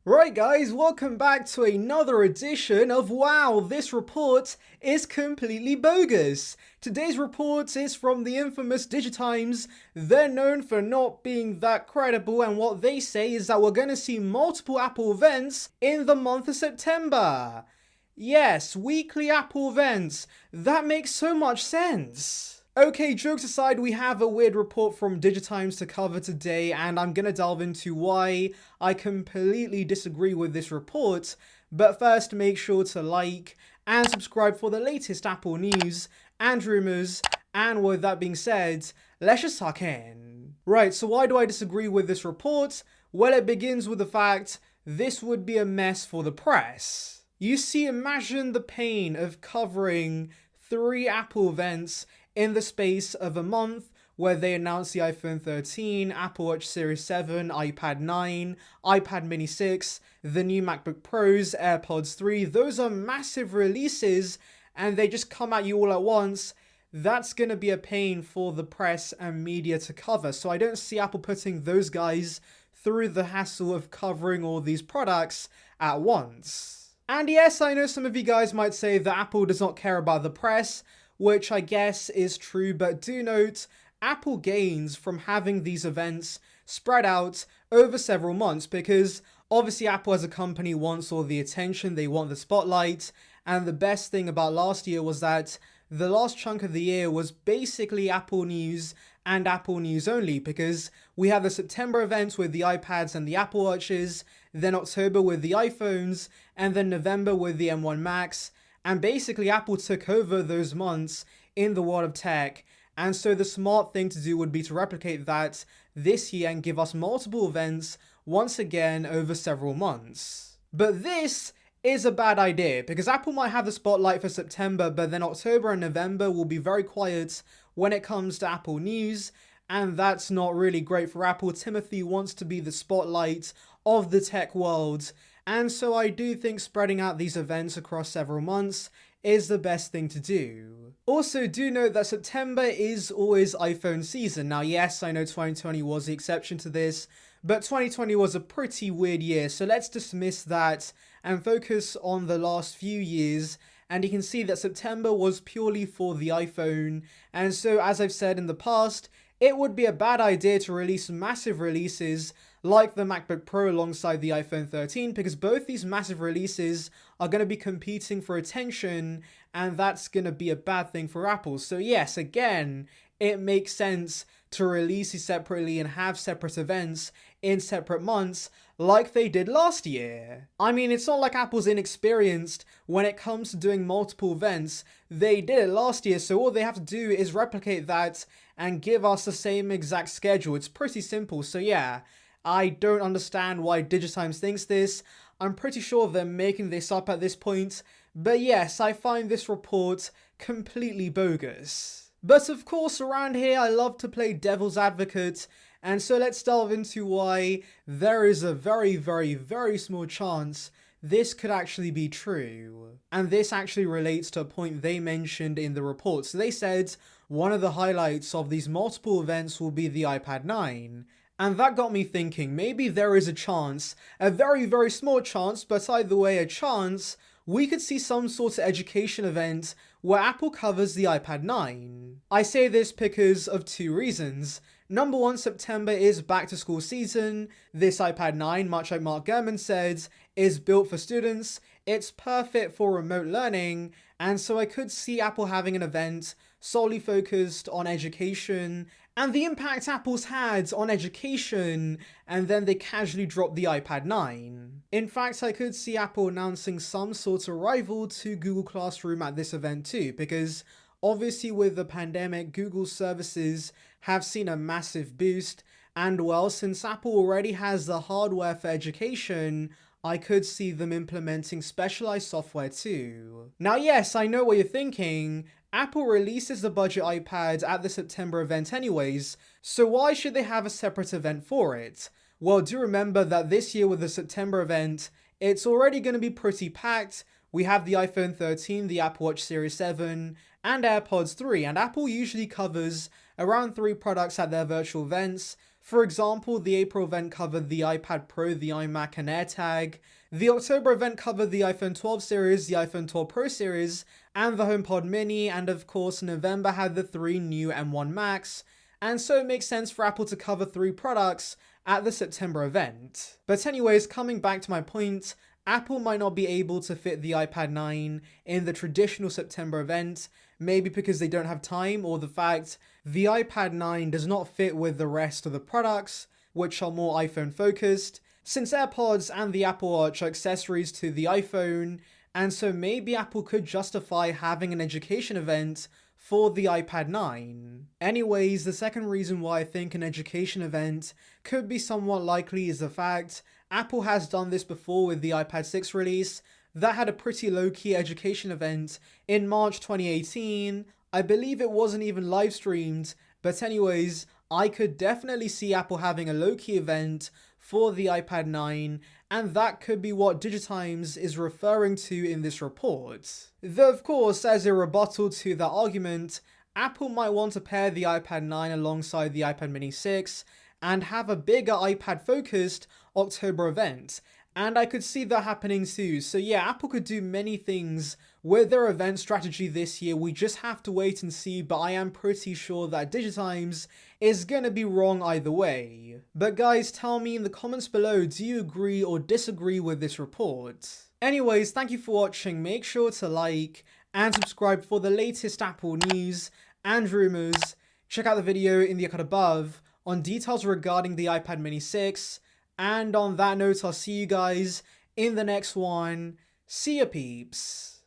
Right guys, welcome back to another edition of Wow, this report is completely bogus. Today's report is from the infamous Digitimes. They're known for not being that credible, and what they say is that we're going to see multiple Apple events in the month of September. Yes, weekly Apple events. That makes so much sense. Okay, jokes aside, we have a weird report from Digitimes to cover today, and I'm gonna delve into why I completely disagree with this report. But first, make sure to like and subscribe for the latest Apple news and rumors. And with that being said, let's just tuck in. Right, so why do I disagree with this report? Well, it begins with the fact this would be a mess for the press. You see, imagine the pain of covering 3 Apple events in the space of a month, where they announced the iPhone 13, Apple Watch Series 7, iPad 9, iPad Mini 6, the new MacBook Pros, AirPods 3. Those are massive releases, and they just come at you all at once. That's going to be a pain for the press and media to cover. So I don't see Apple putting those guys through the hassle of covering all these products at once. And yes, I know some of you guys might say that Apple does not care about the press, which I guess is true, but do note, Apple gains from having these events spread out over several months, because obviously Apple as a company wants all the attention, they want the spotlight, and the best thing about last year was that the last chunk of the year was basically Apple news and Apple news only, because we had the September events with the iPads and the Apple Watches, then October with the iPhones, and then November with the M1 Max. And basically Apple took over those months in the world of tech, and so the smart thing to do would be to replicate that this year and give us multiple events once again over several months. But this is a bad idea, because Apple might have the spotlight for September, but then October and November will be very quiet when it comes to Apple news, and that's not really great for Apple. Timothy wants to be the spotlight of the tech world, and so I do think spreading out these events across several months is the best thing to do. Also, do note that September is always iPhone season. Now, yes, I know 2020 was the exception to this, but 2020 was a pretty weird year, so let's dismiss that and focus on the last few years. And you can see that September was purely for the iPhone, and so as I've said in the past, it would be a bad idea to release massive releases like the MacBook Pro alongside the iPhone 13, because both these massive releases are going to be competing for attention, and that's going to be a bad thing for Apple. So yes, again, it makes sense to release these separately and have separate events in separate months like they did last year. I mean, it's not like Apple's inexperienced when it comes to doing multiple events. They did it last year, so all they have to do is replicate that and give us the same exact schedule. It's pretty simple. So yeah, I don't understand why Digitimes thinks this. I'm pretty sure they're making this up at this point. But yes, I find this report completely bogus. But of course, around here, I love to play devil's advocate, and so let's delve into why there is a very, very, very small chance this could actually be true. And this actually relates to a point they mentioned in the report. So they said one of the highlights of these multiple events will be the iPad 9. And that got me thinking, maybe there is a chance, a very, very small chance, but either way a chance, we could see some sort of education event where Apple covers the iPad 9. I say this because of 2 reasons. Number 1, September is back to school season. This iPad 9, much like Mark Gurman said, is built for students. It's perfect for remote learning, and so I could see Apple having an event solely focused on education and the impact Apple's had on education, and then they casually dropped the iPad 9. In fact, I could see Apple announcing some sort of rival to Google Classroom at this event too, because obviously with the pandemic, Google's services have seen a massive boost, and well, since Apple already has the hardware for education, I could see them implementing specialized software too. Now yes, I know what you're thinking. Apple releases the budget iPad at the September event anyways, so why should they have a separate event for it? Well, do remember that this year with the September event, it's already going to be pretty packed. We have the iPhone 13, the Apple Watch Series 7, and AirPods 3, and Apple usually covers around 3 products at their virtual events, For example, the April event covered the iPad Pro, the iMac, and AirTag. The October event covered the iPhone 12 series, the iPhone 12 Pro series, and the HomePod Mini, and of course November had the 3 new M1 Max, and so it makes sense for Apple to cover 3 products at the September event. But anyways, coming back to my point, Apple might not be able to fit the iPad 9 in the traditional September event, maybe because they don't have time, or the fact the iPad 9 does not fit with the rest of the products, which are more iPhone focused, since AirPods and the Apple Watch are accessories to the iPhone, and so maybe Apple could justify having an education event for the iPad 9. Anyways, the second reason why I think an education event could be somewhat likely is the fact Apple has done this before with the iPad 6 release. That had a pretty low-key education event in March 2018. I believe it wasn't even live streamed, but anyways, I could definitely see Apple having a low-key event for the iPad 9, and that could be what Digitimes is referring to in this report. Though of course, as a rebuttal to that argument, Apple might want to pair the iPad 9 alongside the iPad mini 6 and have a bigger iPad-focused October event, and I could see that happening too. So yeah, Apple could do many things with their event strategy this year. We just have to wait and see, but I am pretty sure that Digitimes is gonna be wrong either way. But guys, tell me in the comments below, do you agree or disagree with this report? Anyways, thank you for watching. Make sure to like and subscribe for the latest Apple news and rumors. Check out the video in the card above on details regarding the iPad mini 6. And on that note, I'll see you guys in the next one. See ya, peeps.